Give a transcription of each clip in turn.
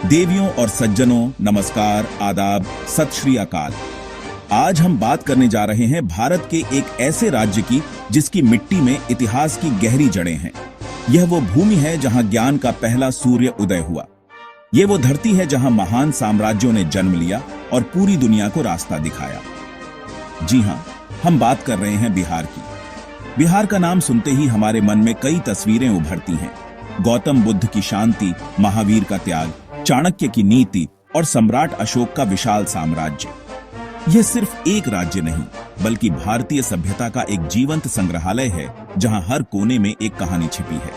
देवियों और सज्जनों, नमस्कार, आदाब, सत श्री अकाल। आज हम बात करने जा रहे हैं भारत के एक ऐसे राज्य की जिसकी मिट्टी में इतिहास की गहरी जड़ें हैं। यह वो भूमि है जहां ज्ञान का पहला सूर्य उदय हुआ। ये वो धरती है जहां महान साम्राज्यों ने जन्म लिया और पूरी दुनिया को रास्ता दिखाया। जी हां, हम बात कर रहे हैं बिहार की। बिहार का नाम सुनते ही हमारे मन में कई तस्वीरें उभरती हैं। गौतम बुद्ध की शांति, महावीर का त्याग, चाणक्य की नीति और सम्राट अशोक का विशाल साम्राज्य। यह सिर्फ एक राज्य नहीं, बल्कि भारतीय सभ्यता का एक जीवंत संग्रहालय है जहां हर कोने में एक कहानी छिपी है।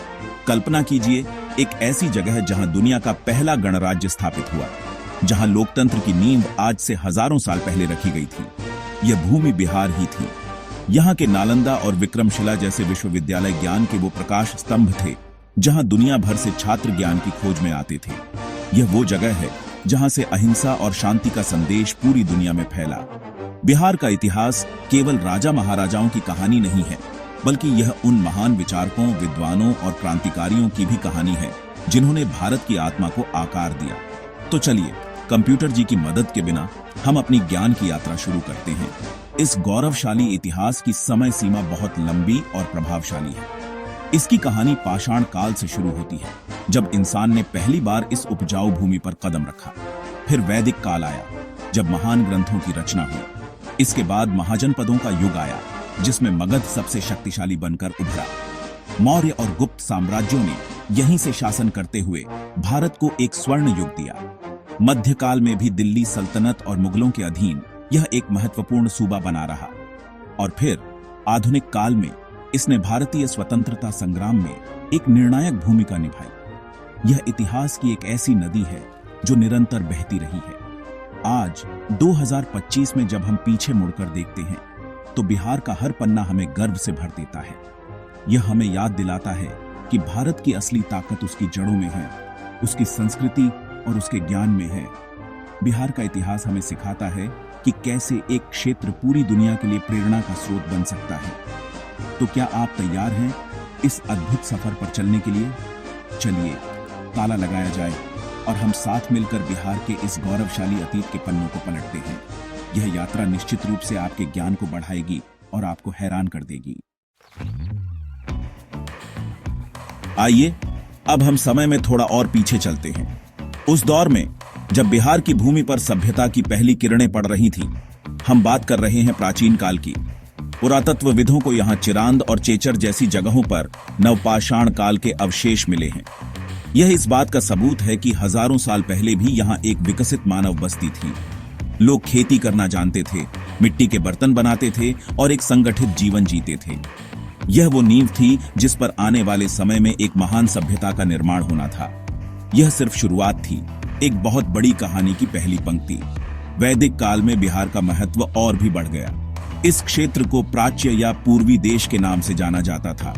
कल्पना कीजिए, एक ऐसी जगह जहां दुनिया का पहला गणराज्य स्थापित हुआ, जहां लोकतंत्र की नींव आज से हजारों साल पहले रखी गई थी। यह भूमि बिहार ही थी। यहाँ के नालंदा और विक्रमशिला जैसे विश्वविद्यालय ज्ञान के वो प्रकाश स्तंभ थे, जहां दुनिया भर से छात्र ज्ञान की खोज में आते थे। यह वो जगह है जहां से अहिंसा और शांति का संदेश पूरी दुनिया में फैला। बिहार का इतिहास केवल राजा महाराजाओं की कहानी नहीं है, बल्कि यह उन महान विचारकों, विद्वानों और क्रांतिकारियों की भी कहानी है जिन्होंने भारत की आत्मा को आकार दिया। तो चलिए, कंप्यूटर जी की मदद के बिना हम अपनी ज्ञान की यात्रा शुरू करते हैं। इस गौरवशाली इतिहास की समय सीमा बहुत लंबी और प्रभावशाली है। इसकी कहानी पाषाण काल से शुरू होती है, जब इंसान ने पहली बार इस उपजाऊ भूमि पर कदम रखा। फिर वैदिक काल आया, जब महान ग्रंथों की रचना हुई। इसके बाद महाजनपदों का युग आया, जिसमें मगध सबसे शक्तिशाली बनकर उभरा। मौर्य और गुप्त साम्राज्यों ने यहीं से शासन करते हुए भारत को एक स्वर्ण युग दिया। मध्यकाल में भी दिल्ली सल्तनत और मुगलों के अधीन यह एक महत्वपूर्ण सूबा बना रहा। और फिर आधुनिक काल में इसने भारतीय स्वतंत्रता संग्राम में एक निर्णायक भूमिका निभाई। यह इतिहास की एक ऐसी नदी है जो निरंतर बहती रही है। आज 2025 में जब हम पीछे मुड़कर देखते हैं, तो बिहार का हर पन्ना हमें गर्व से भर देता है। यह हमें याद दिलाता है कि भारत की असली ताकत उसकी जड़ों में है, उसकी संस्कृति और उसके ज्ञान में है। बिहार का इतिहास हमें सिखाता है कि कैसे एक क्षेत्र पूरी दुनिया के लिए प्रेरणा का स्रोत बन सकता है। तो क्या आप तैयार हैं इस अद्भुत सफर पर चलने के लिए? चलिए, ताला लगाया जाए और हम साथ मिलकर बिहार के इस गौरवशाली अतीत के पन्नों को पलटते हैं। यह यात्रा निश्चित रूप से आपके ज्ञान को बढ़ाएगी और आपको हैरान कर देगी। आइए, अब हम समय में थोड़ा और पीछे चलते हैं। उस दौर में जब बिहार की भूमि पर सभ्यता की पहली किरणें पड़ रही थीं। हम बात कर रहे हैं प्राचीन काल की। पुरातत्वविदों को यहाँ चिरांद और चेचर जैसी जगहों पर नवपाषाण काल के अवशेष मिले हैं। यह इस बात का सबूत है कि हजारों साल पहले भी यहाँ एक विकसित मानव बस्ती थी। लोग खेती करना जानते थे, मिट्टी के बर्तन बनाते थे और एक संगठित जीवन जीते थे। यह वो नींव थी जिस पर आने वाले समय में एक महान सभ्यता का निर्माण होना था। यह सिर्फ शुरुआत थी, एक बहुत बड़ी कहानी की पहली पंक्ति। वैदिक काल में बिहार का महत्व और भी बढ़ गया। इस क्षेत्र को प्राच्य या पूर्वी देश के नाम से जाना जाता था।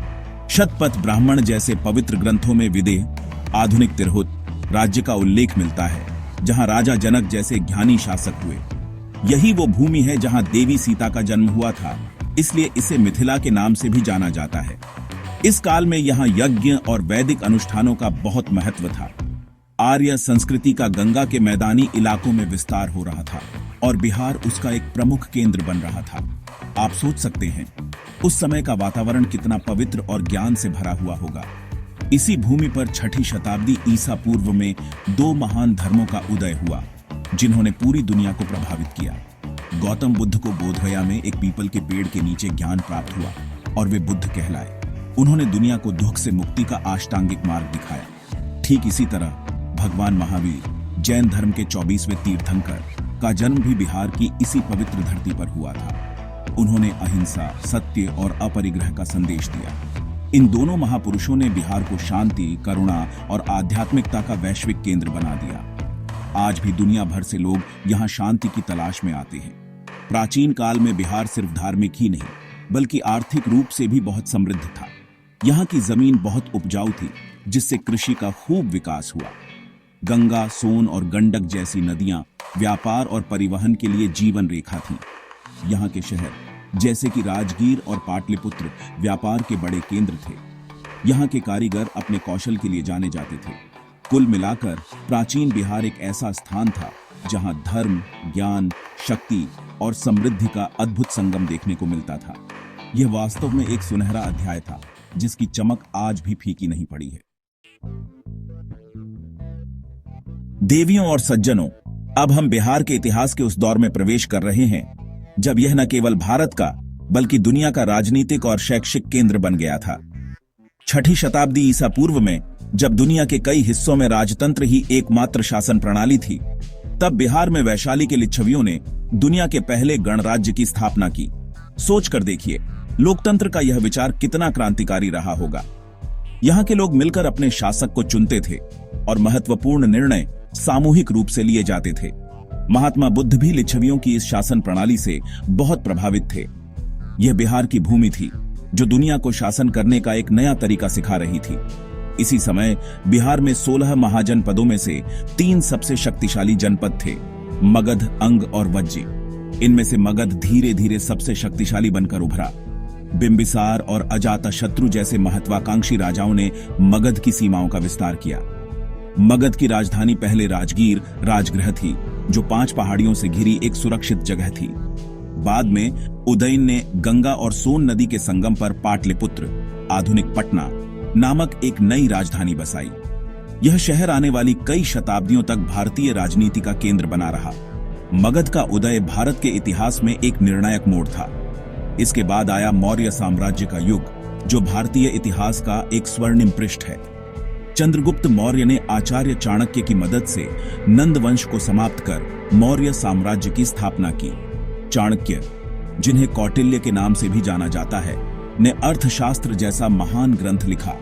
शतपथ ब्राह्मण जैसे पवित्र ग्रंथों में विदेह, आधुनिक तिरहुत राज्य का उल्लेख मिलता है, जहां राजा जनक जैसे ज्ञानी शासक हुए। यही वो भूमि है जहां देवी सीता का जन्म हुआ था, इसलिए इसे मिथिला के नाम से भी जाना जाता है। इस काल में यहाँ यज्ञ और वैदिक अनुष्ठानों का बहुत महत्व था। आर्य संस्कृति का गंगा के मैदानी इलाकों में विस्तार हो रहा था और बिहार उसका एक प्रमुख केंद्र बन रहा था। आप सोच सकते हैं उस समय का वातावरण कितना पवित्र और ज्ञान से भरा हुआ होगा। इसी भूमि पर 6ठी शताब्दी ईसा पूर्व में दो महान धर्मों का उदय हुआ, जिन्होंने पूरी दुनिया को प्रभावित किया। गौतम बुद्ध को बोधगया में एक पीपल के पेड़ के नीचे ज्ञान प्राप्त हुआ और वे बुद्ध कहलाए। उन्होंने दुनिया को दुख से मुक्ति का अष्टांगिक मार्ग दिखाया। ठीक इसी तरह भगवान महावीर, जैन धर्म के 24वें तीर्थंकर, का जन्म भी बिहार की इसी पवित्र धरती पर हुआ था। उन्होंने अहिंसा, सत्य और अपरिग्रह का संदेश दिया। इन दोनों महापुरुषों ने बिहार को शांति, करुणा और आध्यात्मिकता का वैश्विक केंद्र बना दिया। आज भी दुनिया भर से लोग यहाँ शांति की तलाश में आते हैं। प्राचीन काल में बिहार सिर्फ धार्मिक ही नहीं, बल्कि आर्थिक रूप से भी बहुत समृद्ध था। यहाँ की जमीन बहुत उपजाऊ थी, जिससे कृषि का खूब विकास हुआ। गंगा, सोन और गंडक जैसी नदियां व्यापार और परिवहन के लिए जीवन रेखा थीं। यहाँ के शहर जैसे कि राजगीर और पाटलिपुत्र व्यापार के बड़े केंद्र थे। यहाँ के कारीगर अपने कौशल के लिए जाने जाते थे। कुल मिलाकर प्राचीन बिहार एक ऐसा स्थान था जहां धर्म, ज्ञान, शक्ति और समृद्धि का अद्भुत संगम देखने को मिलता था। यह वास्तव में एक सुनहरा अध्याय था जिसकी चमक आज भी फीकी नहीं पड़ी है। देवियों और सज्जनों, अब हम बिहार के इतिहास के उस दौर में प्रवेश कर रहे हैं जब यह न केवल भारत का बल्कि दुनिया का राजनीतिक और शैक्षिक केंद्र बन गया था। 6ठी शताब्दी ईसा पूर्व में जब दुनिया के कई हिस्सों में राजतंत्र ही एकमात्र शासन प्रणाली थी, तब बिहार में वैशाली के लिच्छवियों ने दुनिया के पहले गणराज्य की स्थापना की। सोच कर देखिए, लोकतंत्र का यह विचार कितना क्रांतिकारी रहा होगा। यहाँ के लोग मिलकर अपने शासक को चुनते थे और महत्वपूर्ण निर्णय सामूहिक रूप से लिए जाते थे। महात्मा बुद्ध भी लिच्छवियों की इस शासन प्रणाली से बहुत प्रभावित थे। यह बिहार की भूमि थी जो दुनिया को शासन करने का एक नया तरीका सिखा रही थी। इसी समय बिहार में 16 महाजनपदों में से 3 सबसे शक्तिशाली जनपद थे, मगध, अंग और वज्जी। इनमें से मगध धीरे धीरे सबसे शक्तिशाली बनकर उभरा। बिंबिसार और अजातशत्रु जैसे महत्वाकांक्षी राजाओं ने मगध की सीमाओं का विस्तार किया। मगध की राजधानी पहले राजगीर राजगृह थी, जो 5 पहाड़ियों से घिरी एक सुरक्षित जगह थी। बाद में उदयन ने गंगा और सोन नदी के संगम पर पाटलिपुत्र, आधुनिक पटना नामक एक नई राजधानी बसाई। यह शहर आने वाली कई शताब्दियों तक भारतीय राजनीति का केंद्र बना रहा। मगध का उदय भारत के इतिहास में एक निर्णायक मोड़ था। इसके बाद आया मौर्य साम्राज्य का युग, जो भारतीय इतिहास का एक स्वर्णिम पृष्ठ है। चंद्रगुप्त मौर्य ने आचार्य चाणक्य की मदद से नंद वंश को समाप्त कर मौर्य साम्राज्य की स्थापना की। चाणक्य, जिन्हें कौटिल्य के नाम से भी जाना जाता है, ने अर्थशास्त्र जैसा महान ग्रंथ लिखा,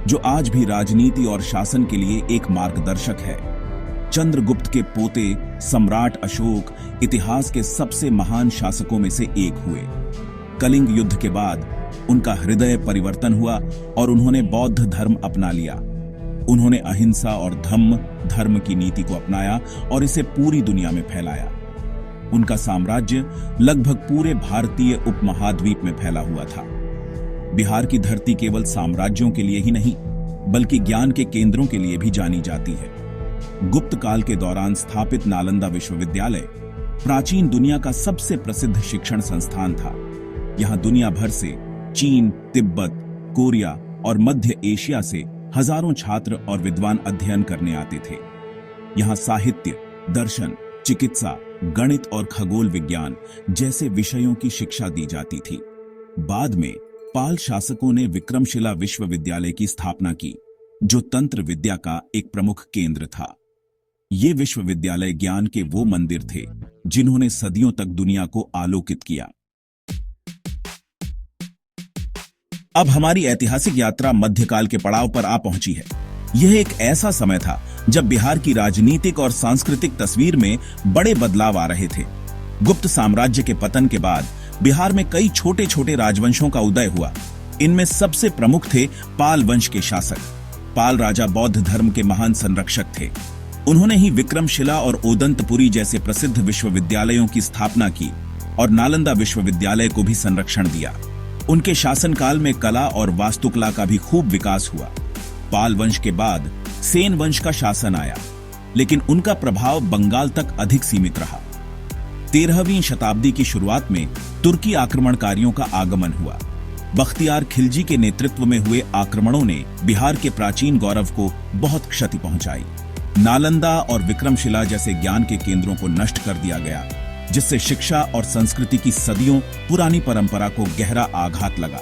जो आज भी राजनीति और शासन के लिए एक मार्गदर्शक है। चंद्रगुप्त के पोते सम्राट अशोक इतिहास के सबसे महान शासकों में से एक हुए। कलिंग युद्ध के बाद उनका हृदय परिवर्तन हुआ और उन्होंने बौद्ध धर्म अपना लिया। उन्होंने अहिंसा और धर्म की नीति को अपनाया और इसे पूरी दुनिया में फैलाया। उनका साम्राज्य लगभग पूरे भारतीय उपमहाद्वीप में फैला हुआ था। बिहार की धरती केवल साम्राज्यों के लिए ही नहीं, बल्कि ज्ञान के केंद्रों के लिए भी जानी जाती है। गुप्त काल के दौरान स्थापित नालंदा विश्वविद्यालय प्राचीन दुनिया का सबसे प्रसिद्ध शिक्षण संस्थान था। यहाँ दुनिया भर से चीन, तिब्बत, कोरिया और मध्य एशिया से हजारों छात्र और विद्वान अध्ययन करने आते थे। यहाँ साहित्य, दर्शन, चिकित्सा, गणित और खगोल विज्ञान जैसे विषयों की शिक्षा दी जाती थी। बाद में पाल शासकों ने विक्रमशिला विश्वविद्यालय की स्थापना की, जो तंत्र विद्या का एक प्रमुख केंद्र था। ये विश्वविद्यालय ज्ञान के वो मंदिर थे जिन्होंने सदियों तक दुनिया को आलोकित किया। अब हमारी ऐतिहासिक यात्रा मध्यकाल के पड़ाव पर आ पहुंची है। यह एक ऐसा समय था जब बिहार की राजनीतिक और सांस्कृतिक तस्वीर में बड़े बदलाव आ रहे थे। गुप्त साम्राज्य के पतन के बाद बिहार में कई छोटे छोटे राजवंशों का उदय हुआ। इनमें सबसे प्रमुख थे पाल वंश के शासक। पाल राजा बौद्ध धर्म के महान संरक्षक थे। उन्होंने ही विक्रमशिला और ओदंतपुरी जैसे प्रसिद्ध विश्वविद्यालयों की स्थापना की और नालंदा विश्वविद्यालय को भी संरक्षण दिया। उनके शासनकाल में कला और वास्तुकला का भी खूब विकास हुआ। पाल वंश के बाद सेन वंश का शासन आया, लेकिन उनका प्रभाव बंगाल तक अधिक सीमित रहा। 13वीं शताब्दी की शुरुआत में तुर्की आक्रमणकारियों का आगमन हुआ। बख्तियार खिलजी के नेतृत्व में हुए आक्रमणों ने बिहार के प्राचीन गौरव को बहुत क्षति पहुंचाई। नालंदा और विक्रमशिला जैसे ज्ञान के केंद्रों को नष्ट कर दिया गया, जिससे शिक्षा और संस्कृति की सदियों पुरानी परंपरा को गहरा आघात लगा।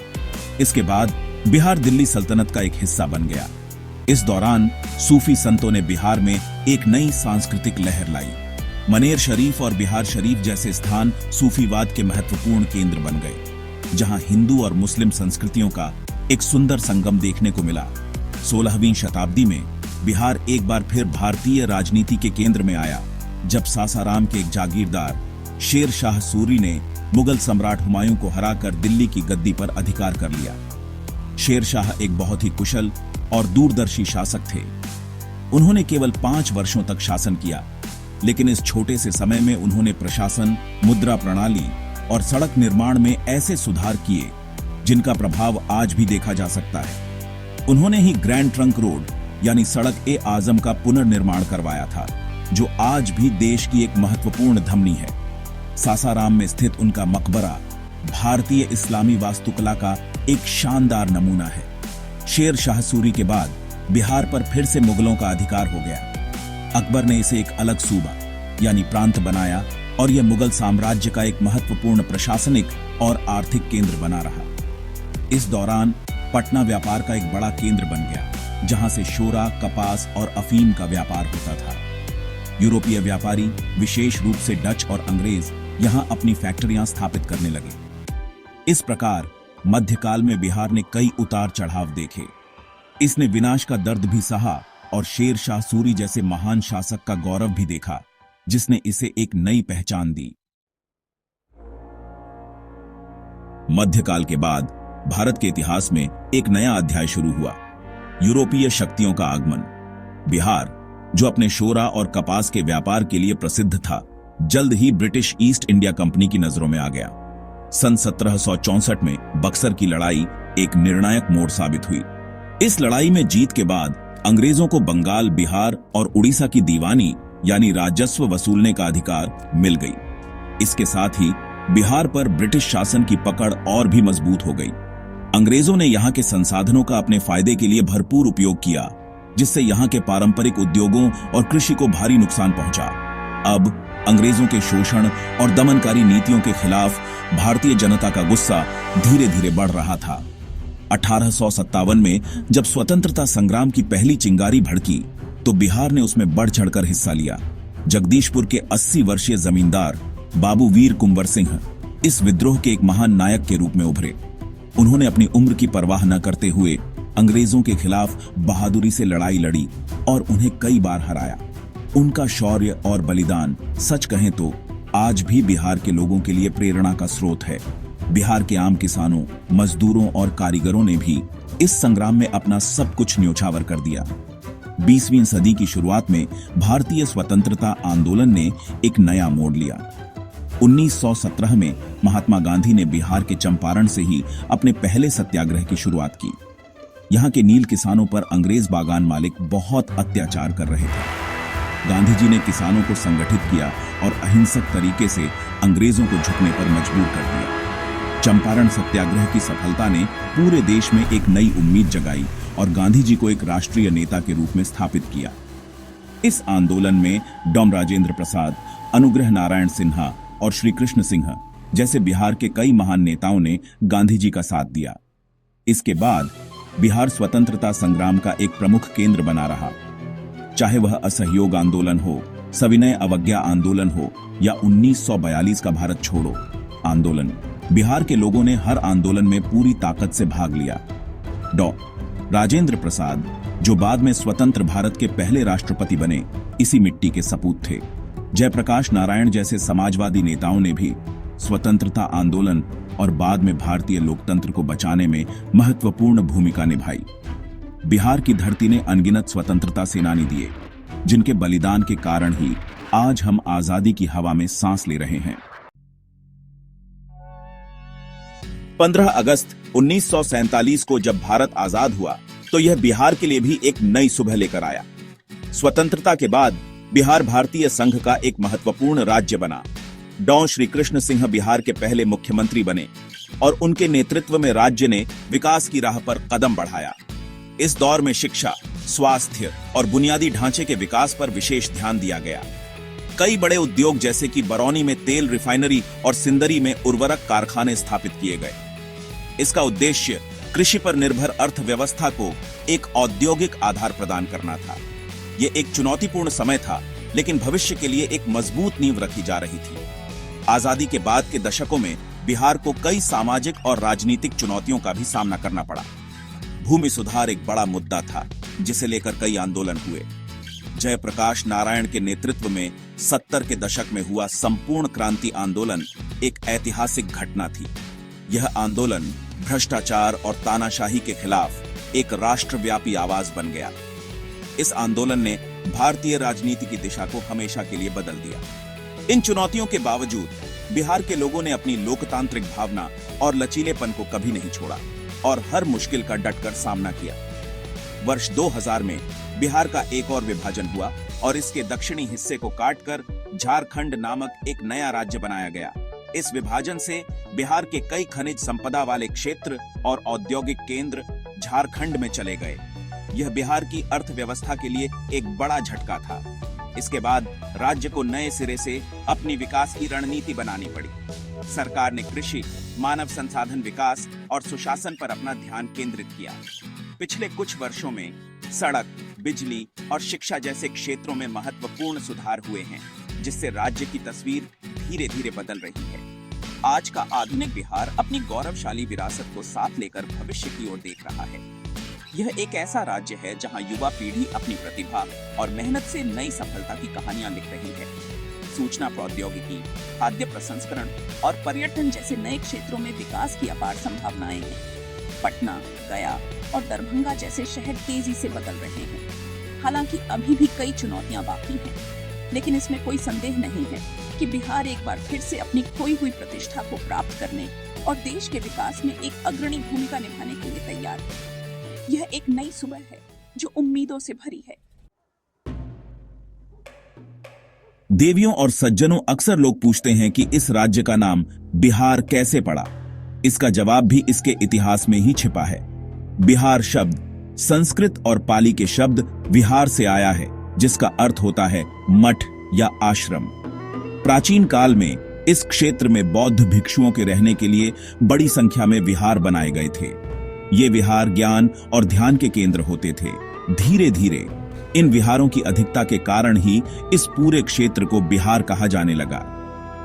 इसके बाद बिहार दिल्ली सल्तनत का एक हिस्सा बन गया। इस दौरान सूफी संतों ने बिहार में एक नई सांस्कृतिक लहर लाई। मनेर शरीफ और बिहार शरीफ जैसे स्थान सूफीवाद के महत्वपूर्ण केंद्र बन गए, जहां हिंदू और मुस्लिम संस्कृतियों का एक सुंदर संगम देखने को मिला। 16वीं शताब्दी में बिहार एक बार फिर भारतीय राजनीति के केंद्र में आया, जब सासाराम के एक जागीरदार शेर शाह सूरी ने मुगल सम्राट हुमायूं को हराकर दिल्ली की गद्दी पर अधिकार कर लिया। शेर शाह एक बहुत ही कुशल और दूरदर्शी शासक थे। उन्होंने केवल 5 वर्षों तक शासन किया, लेकिन इस छोटे से समय में उन्होंने प्रशासन, मुद्रा प्रणाली और सड़क निर्माण में ऐसे सुधार किए जिनका प्रभाव आज भी देखा जा सकता है। उन्होंने ही ग्रैंड ट्रंक रोड यानी सड़क-ए-आजम का पुनर्निर्माण करवाया था, जो आज भी देश की एक महत्वपूर्ण धमनी है। सासाराम में स्थित उनका मकबरा भारतीय इस्लामी वास्तुकला का एक शानदार नमूना है। शेर शाह सूरी के बाद बिहार पर फिर से मुगलों का अधिकार हो गया। अकबर ने इसे एक अलग सूबा यानी प्रांत बनाया और यह मुगल साम्राज्य का एक महत्वपूर्ण प्रशासनिक और आर्थिक केंद्र बना रहा। इस दौरान पटना व्यापार का एक बड़ा केंद्र बन गया, जहां से शोरा, कपास और अफीम का व्यापार होता था। यूरोपीय व्यापारी, विशेष रूप से डच और अंग्रेज, यहां अपनी फैक्ट्रियां स्थापित करने लगे। इस प्रकार मध्यकाल में बिहार ने कई उतार चढ़ाव देखे। इसने विनाश का दर्द भी सहा और शेर शाह सूरी जैसे महान शासक का गौरव भी देखा, जिसने इसे एक नई पहचान दी। मध्यकाल के बाद भारत के इतिहास में एक नया अध्याय शुरू हुआ, यूरोपीय शक्तियों का आगमन। बिहार, जो अपने शोरा और कपास के व्यापार के लिए प्रसिद्ध था, जल्द ही ब्रिटिश ईस्ट इंडिया कंपनी की नजरों में आ गया। सन 1764 में बक्सर की लड़ाई एक निर्णायक मोड़ साबित हुई। इस लड़ाई में जीत के बाद अंग्रेजों को बंगाल, बिहार और उड़ीसा की दीवानी यानी राजस्व वसूलने का अधिकार मिल गई। इसके साथ ही बिहार पर ब्रिटिश शासन की पकड़ और भी मजबूत हो गई। अंग्रेजों ने यहाँ के संसाधनों का अपने फायदे के लिए भरपूर उपयोग किया, जिससे यहाँ के पारंपरिक उद्योगों और कृषि को भारी नुकसान पहुंचा। अब अंग्रेजों के शोषण और दमनकारी नीतियों के खिलाफ भारतीय जनता का गुस्सा धीरे धीरे बढ़ रहा था। 1857 में जब स्वतंत्रता संग्राम की पहली चिंगारी भड़की, तो बिहार ने उसमें बढ़ चढ़कर हिस्सा लिया। जगदीशपुर के 80 वर्षीय जमींदार बाबू वीर कुंवर सिंह इस विद्रोह के एक महान नायक के रूप में उभरे। उन्होंने अपनी उम्र की परवाह न करते हुए अंग्रेजों के खिलाफ बहादुरी से लड़ाई लड़ी और उन्हें कई बार हराया। उनका शौर्य और बलिदान, सच कहें तो, आज भी बिहार के लोगों के लिए प्रेरणा का स्रोत है। बिहार के आम किसानों, मजदूरों और कारीगरों ने भी इस संग्राम में अपना सब कुछ न्योछावर कर दिया। 20वीं सदी की शुरुआत में भारतीय स्वतंत्रता आंदोलन ने एक नया मोड़ लिया। 1917 में महात्मा गांधी ने बिहार के चंपारण से ही अपने पहले सत्याग्रह की शुरुआत की। यहाँ के नील किसानों पर अंग्रेज बागान मालिक बहुत अत्याचार कर रहे थे। गांधी जी ने किसानों को संगठित किया और अहिंसक तरीके से अंग्रेजों को झुकने पर मजबूर कर दिया। चंपारण सत्याग्रह की सफलता ने पूरे देश में एक नई उम्मीद जगाई और गांधी जी को एक राष्ट्रीय नेता के रूप में स्थापित किया। इस आंदोलन में डॉम राजेंद्र प्रसाद, अनुग्रह नारायण सिन्हा और श्री कृष्ण सिंह जैसे बिहार के कई महान नेताओं ने गांधी जी का साथ दिया। इसके बाद बिहार स्वतंत्रता संग्राम का एक प्रमुख केंद्र बना रहा। चाहे वह असहयोग आंदोलन हो, सविनय अवज्ञा आंदोलन हो या 1942 का भारत छोड़ो आंदोलन, बिहार के लोगों ने हर आंदोलन में पूरी ताकत से भाग लिया। डॉ. राजेंद्र प्रसाद, जो बाद में स्वतंत्र भारत के पहले राष्ट्रपति बने, इसी मिट्टी के सपूत थे। जयप्रकाश नारायण जैसे समाजवादी नेताओं ने भी स्वतंत्रता आंदोलन और बाद में भारतीय लोकतंत्र को बचाने में महत्वपूर्ण भूमिका निभाई। बिहार की धरती ने अनगिनत स्वतंत्रता सेनानी दिए, जिनके बलिदान के कारण ही आज हम आजादी की हवा में सांस ले रहे हैं। 15 अगस्त 1947 को जब भारत आजाद हुआ, तो यह बिहार के लिए भी एक नई सुबह लेकर आया। स्वतंत्रता के बाद बिहार भारतीय संघ का एक महत्वपूर्ण राज्य बना। डॉ. श्री कृष्ण सिंह बिहार के पहले मुख्यमंत्री बने और उनके नेतृत्व में राज्य ने विकास की राह पर कदम बढ़ाया। इस दौर में शिक्षा, स्वास्थ्य और बुनियादी ढांचे के विकास पर विशेष ध्यान दिया गया। कई बड़े उद्योग जैसे कि बरौनी में तेल रिफाइनरी और सिंदरी में उर्वरक कारखाने स्थापित किए गए। इसका उद्देश्य कृषि पर निर्भर अर्थव्यवस्था को एक औद्योगिक आधार प्रदान करना था। यह एक चुनौतीपूर्ण समय था, लेकिन भविष्य के लिए एक मजबूत नींव रखी जा रही थी। आजादी के बाद के दशकों में बिहार को कई सामाजिक और राजनीतिक चुनौतियों का भी सामना करना पड़ा। भूमि सुधार एक बड़ा मुद्दा था, जिसे लेकर कई आंदोलन हुए। जयप्रकाश नारायण के नेतृत्व में 70 के दशक में हुआ संपूर्ण क्रांति आंदोलन एक ऐतिहासिक घटना थी। यह आंदोलन भ्रष्टाचार और तानाशाही के खिलाफ एक राष्ट्रव्यापी आवाज बन गया। इस आंदोलन ने भारतीय राजनीति की दिशा को हमेशा के लिए बदल दिया। इन चुनौतियों के बावजूद बिहार के लोगों ने अपनी लोकतांत्रिक भावना और लचीलेपन को कभी नहीं छोड़ा और हर मुश्किल का डटकर सामना किया। वर्ष 2000 में बिहार का एक और विभाजन हुआ और इसके दक्षिणी हिस्से को काटकर झारखंड नामक एक नया राज्य बनाया गया। इस विभाजन से बिहार के कई खनिज संपदा वाले क्षेत्र और औद्योगिक केंद्र झारखंड में चले गए। यह बिहार की अर्थव्यवस्था के लिए एक बड़ा झटका था। इसके बाद राज्य को नए सिरे से अपनी विकास की रणनीति बनानी पड़ी। सरकार ने कृषि, मानव संसाधन विकास और सुशासन पर अपना ध्यान केंद्रित किया। पिछले कुछ वर्षों में सड़क, बिजली और शिक्षा जैसे क्षेत्रों में महत्वपूर्ण सुधार हुए हैं, जिससे राज्य की तस्वीर धीरे धीरे बदल रही है। आज का आधुनिक बिहार अपनी गौरवशाली विरासत को साथ लेकर भविष्य की ओर देख रहा है। यह एक ऐसा राज्य है जहां युवा पीढ़ी अपनी प्रतिभा और मेहनत से नई सफलता की कहानियां लिख रही है। सूचना प्रौद्योगिकी, खाद्य प्रसंस्करण और पर्यटन जैसे नए क्षेत्रों में विकास की अपार संभावनाएं हैं। पटना, गया और दरभंगा जैसे शहर तेजी से बदल रहे हैं। हालांकि अभी भी कई चुनौतियां बाकी हैं, लेकिन इसमें कोई संदेह नहीं है कि बिहार एक बार फिर से अपनी खोई हुई प्रतिष्ठा को प्राप्त करने और देश के विकास में एक अग्रणी भूमिका निभाने के लिए तैयार है। यह एक नई सुबह है जो उम्मीदों से भरी है। देवियों और सज्जनों, अक्सर लोग पूछते हैं कि इस राज्य का नाम बिहार कैसे पड़ा। इसका जवाब भी इसके इतिहास में ही छिपा है। बिहार शब्द संस्कृत और पाली के शब्द विहार से आया है, जिसका अर्थ होता है मठ या आश्रम। प्राचीन काल में इस क्षेत्र में बौद्ध भिक्षुओं के रहने के लिए बड़ी संख्या में विहार बनाए गए थे। ये विहार ज्ञान और ध्यान के केंद्र होते थे। धीरे धीरे इन विहारों की अधिकता के कारण ही इस पूरे क्षेत्र को बिहार कहा जाने लगा।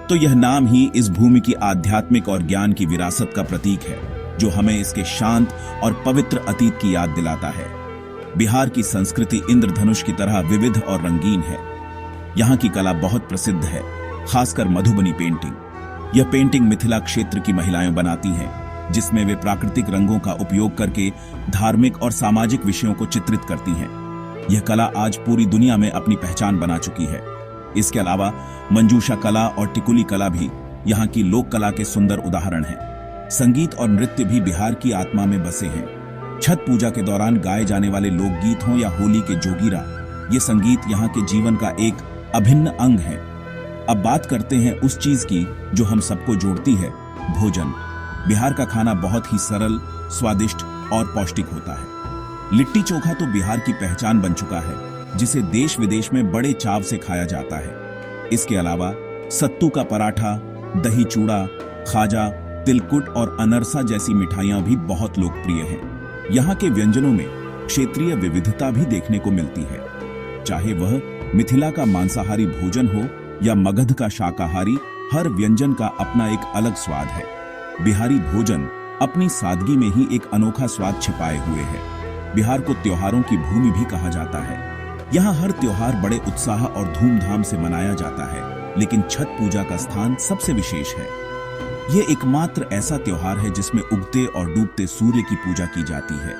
तो यह नाम ही इस भूमि की आध्यात्मिक और ज्ञान की विरासत का प्रतीक है, जो हमें इसके शांत और पवित्र अतीत की याद दिलाता है। बिहार की संस्कृति इंद्रधनुष की तरह विविध और रंगीन है। यहाँ की कला बहुत प्रसिद्ध है, खासकर मधुबनी पेंटिंग। यह पेंटिंग मिथिला क्षेत्र की महिलाएं बनाती हैं, जिसमें वे प्राकृतिक रंगों का उपयोग करके धार्मिक और सामाजिक विषयों को चित्रित करती हैं। यह कला आज पूरी दुनिया में अपनी पहचान बना चुकी है। इसके अलावा मंजूषा कला और टिकुली कला भी यहाँ की लोक कला के सुंदर उदाहरण हैं। संगीत और नृत्य भी बिहार की आत्मा में बसे हैं। छठ पूजा के दौरान गाए जाने वाले लोकगीत हों या होली के जोगीरा, ये संगीत यहाँ के जीवन का एक अभिन्न अंग है। अब बात करते हैं उस चीज की जो हम सबको जोड़ती है, भोजन। बिहार का खाना बहुत ही सरल, स्वादिष्ट और पौष्टिक होता है। लिट्टी चोखा तो बिहार की पहचान बन चुका है, जिसे देश विदेश में बड़े चाव से खाया जाता है। इसके अलावा सत्तू का पराठा, दही चूड़ा, खाजा, तिलकुट और अनरसा जैसी मिठाइयां भी बहुत लोकप्रिय हैं। यहाँ के व्यंजनों में क्षेत्रीय विविधता भी देखने को मिलती है, चाहे वह मिथिला का मांसाहारी भोजन हो या मगध का शाकाहारी। हर व्यंजन का अपना एक अलग स्वाद है। बिहारी भोजन अपनी सादगी में ही एक अनोखा स्वाद छिपाए हुए है। बिहार को त्योहारों की भूमि भी कहा जाता है। यहाँ हर त्योहार बड़े उत्साह और धूमधाम से मनाया जाता है, लेकिन छठ पूजा का स्थान सबसे विशेष है। यह एकमात्र ऐसा त्योहार है जिसमें उगते और डूबते सूर्य की पूजा की जाती है।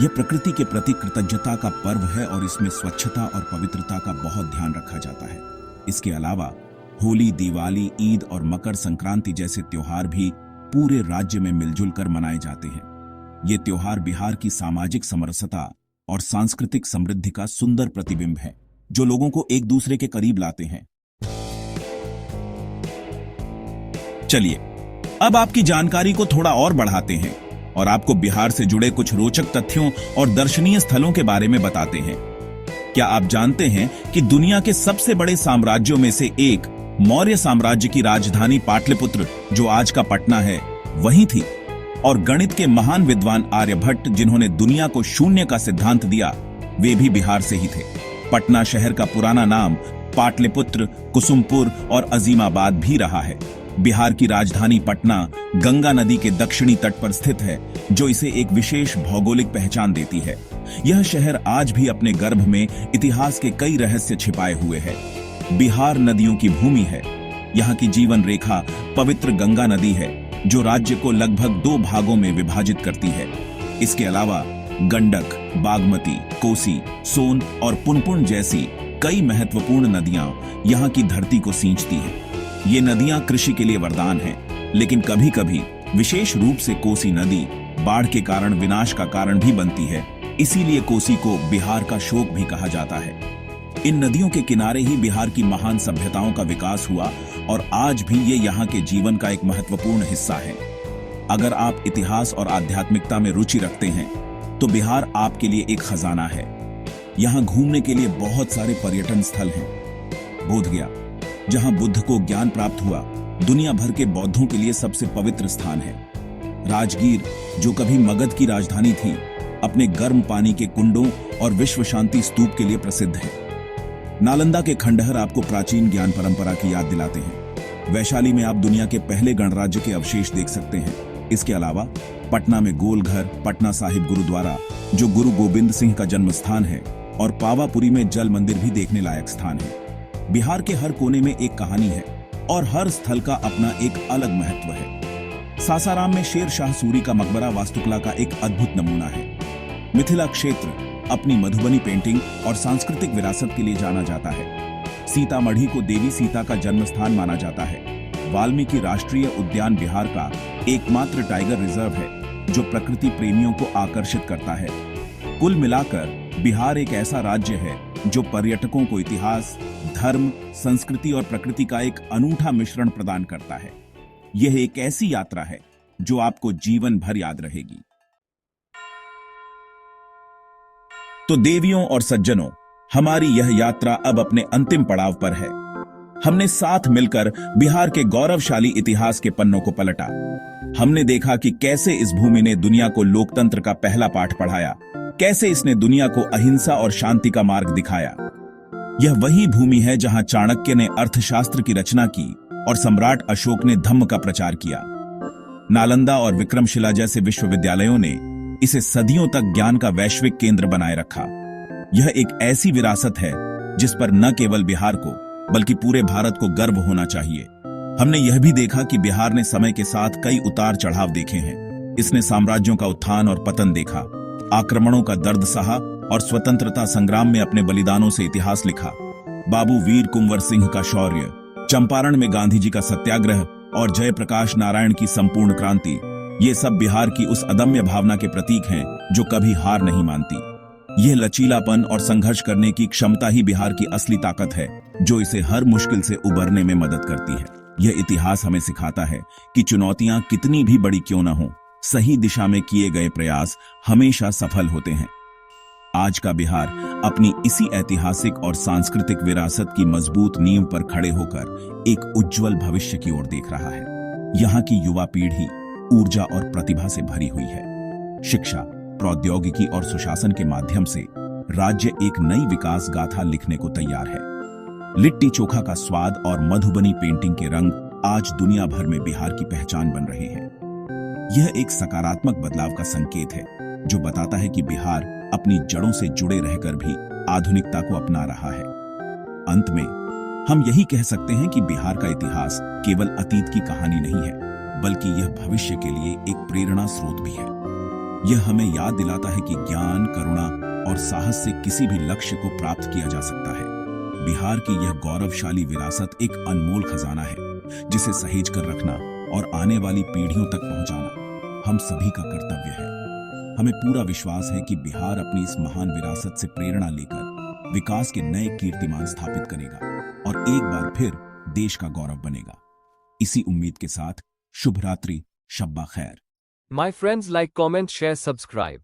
यह प्रकृति के प्रति कृतज्ञता का पर्व है और इसमें स्वच्छता और पवित्रता का बहुत ध्यान रखा जाता है। इसके अलावा होली, दिवाली, ईद और मकर संक्रांति जैसे त्योहार भी पूरे राज्य में मिलजुल कर मनाए जाते हैं। ये त्योहार बिहार की सामाजिक समरसता और सांस्कृतिक समृद्धि का सुंदर प्रतिबिंब है, जो लोगों को एक दूसरे के करीब लाते हैं। चलिए, अब आपकी जानकारी को थोड़ा और बढ़ाते हैं और आपको बिहार से जुड़े कुछ रोचक तथ्यों और दर्शनीय स्थलों के बारे में बताते हैं। क्या आप जानते हैं कि दुनिया के सबसे बड़े साम्राज्यों में से एक मौर्य साम्राज्य की राजधानी पाटलिपुत्र, जो आज का पटना है, वहीं थी? और गणित के महान विद्वान आर्यभट्ट, जिन्होंने दुनिया को शून्य का सिद्धांत दिया, वे भी बिहार से ही थे। पटना शहर का पुराना नाम पाटलिपुत्र, कुसुमपुर और अजीमाबाद भी रहा है। बिहार की राजधानी पटना गंगा नदी के दक्षिणी तट पर स्थित है, जो इसे एक विशेष भौगोलिक पहचान देती है। यह शहर आज भी अपने गर्भ में इतिहास के कई रहस्य छिपाए हुए है। बिहार नदियों की भूमि है। यहाँ की जीवन रेखा पवित्र गंगा नदी है, जो राज्य को लगभग 2 भागों में विभाजित करती है। इसके अलावा गंडक, बागमती, कोसी, सोन और पुनपुन जैसी कई महत्वपूर्ण नदियां यहाँ की धरती को सींचती हैं। ये नदियां कृषि के लिए वरदान हैं, लेकिन कभी-कभी विशेष रूप से कोसी नदी बाढ़ के कारण विनाश का कारण भी बनती है। इसीलिए कोसी को बिहार का शोक भी कहा जाता है। इन नदियों के किनारे ही बिहार की महान सभ्यताओं का विकास हुआ और आज भी ये यहाँ के जीवन का एक महत्वपूर्ण हिस्सा है। अगर आप इतिहास और आध्यात्मिकता में रुचि रखते हैं तो बिहार आपके लिए एक खजाना है। यहाँ घूमने के लिए बहुत सारे पर्यटन स्थल हैं। बोधगया, जहाँ बुद्ध को ज्ञान प्राप्त हुआ, दुनिया भर के बौद्धों के लिए सबसे पवित्र स्थान है। राजगीर, जो कभी मगध की राजधानी थी, अपने गर्म पानी के कुंडों और विश्व शांति स्तूप के लिए प्रसिद्ध है। नालंदा के खंडहर आपको प्राचीन ज्ञान परंपरा की याद दिलाते हैं। वैशाली में आप दुनिया के पहले गणराज्य के अवशेष देख सकते हैं। इसके अलावा पटना में गोलघर, पटना साहिब गुरुद्वारा, जो गुरु गोविंद सिंह का जन्म स्थान है, और पावापुरी में जल मंदिर भी देखने लायक स्थान है। बिहार के हर कोने में एक कहानी है और हर स्थल का अपना एक अलग महत्व है। सासाराम में शेर शाह सूरी का मकबरा वास्तुकला का एक अद्भुत नमूना है। मिथिला क्षेत्र अपनी मधुबनी पेंटिंग और सांस्कृतिक विरासत के लिए जाना जाता है। सीतामढ़ी को देवी सीता का जन्म स्थान माना जाता है। वाल्मीकि राष्ट्रीय उद्यान बिहार का एकमात्र टाइगर रिजर्व है जो प्रकृति प्रेमियों को आकर्षित करता है। कुल मिलाकर बिहार एक ऐसा राज्य है जो पर्यटकों को इतिहास, धर्म, संस्कृति और प्रकृति का एक अनूठा मिश्रण प्रदान करता है। यह एक ऐसी यात्रा है जो आपको जीवन भर याद रहेगी। तो देवियों और सज्जनों, हमारी यह यात्रा अब अपने अंतिम पड़ाव पर है। हमने साथ मिलकर बिहार के गौरवशाली इतिहास के पन्नों को पलटा। हमने देखा कि कैसे इस भूमि ने दुनिया को लोकतंत्र का पहला पाठ पढ़ाया, कैसे इसने दुनिया को अहिंसा और शांति का मार्ग दिखाया। यह वही भूमि है जहां चाणक्य ने अर्थशास्त्र की रचना की और सम्राट अशोक ने धम्म का प्रचार किया। नालंदा और विक्रमशिला जैसे विश्वविद्यालयों ने इसे सदियों तक ज्ञान का वैश्विक केंद्र बनाए रखा। यह एक ऐसी विरासत है जिस पर न केवल बिहार को बल्कि पूरे भारत को गर्व होना चाहिए। हमने यह भी देखा कि बिहार ने समय के साथ कई उतार चढ़ाव देखे हैं। इसने साम्राज्यों का उत्थान और पतन देखा, आक्रमणों का दर्द सहा और स्वतंत्रता संग्राम में अपने बलिदानों से इतिहास लिखा। बाबू वीर कुंवर सिंह का शौर्य, चंपारण में गांधी जी का सत्याग्रह और जयप्रकाश नारायण की संपूर्ण क्रांति, ये सब बिहार की उस अदम्य भावना के प्रतीक हैं जो कभी हार नहीं मानती। यह लचीलापन और संघर्ष करने की क्षमता ही बिहार की असली ताकत है जो इसे हर मुश्किल से उबरने में मदद करती है। यह इतिहास हमें सिखाता है कि चुनौतियां कितनी भी बड़ी क्यों न हो, सही दिशा में किए गए प्रयास हमेशा सफल होते हैं। आज का बिहार अपनी इसी ऐतिहासिक और सांस्कृतिक विरासत की मजबूत नींव पर खड़े होकर एक उज्जवल भविष्य की ओर देख रहा है। यहाँ की युवा पीढ़ी ऊर्जा और प्रतिभा से भरी हुई है। शिक्षा, प्रौद्योगिकी और सुशासन के माध्यम से राज्य एक नई विकास गाथा लिखने को तैयार है। लिट्टी चोखा का स्वाद और मधुबनी पेंटिंग के रंग आज दुनिया भर में बिहार की पहचान बन रहे हैं। यह एक सकारात्मक बदलाव का संकेत है जो बताता है कि बिहार अपनी जड़ों से जुड़े रहकर भी आधुनिकता को अपना रहा है। अंत में हम यही कह सकते हैं कि बिहार का इतिहास केवल अतीत की कहानी नहीं है, बल्कि यह भविष्य के लिए एक प्रेरणा स्रोत भी है। यह हमें याद दिलाता है कि ज्ञान, करुणा और साहस से किसी भी लक्ष्य को प्राप्त किया जा सकता है। बिहार की यह गौरवशाली विरासत एक अनमोल खजाना है जिसे सहेज कर रखना और आने वाली पीढ़ियों तक पहुंचाना हम सभी का कर्तव्य है। हमें पूरा विश्वास है कि बिहार अपनी इस महान विरासत से प्रेरणा लेकर विकास के नए कीर्तिमान स्थापित करेगा और एक बार फिर देश का गौरव बनेगा। इसी उम्मीद के साथ शुभ रात्रि, शब्बा खैर। My friends, like, comment, share, subscribe.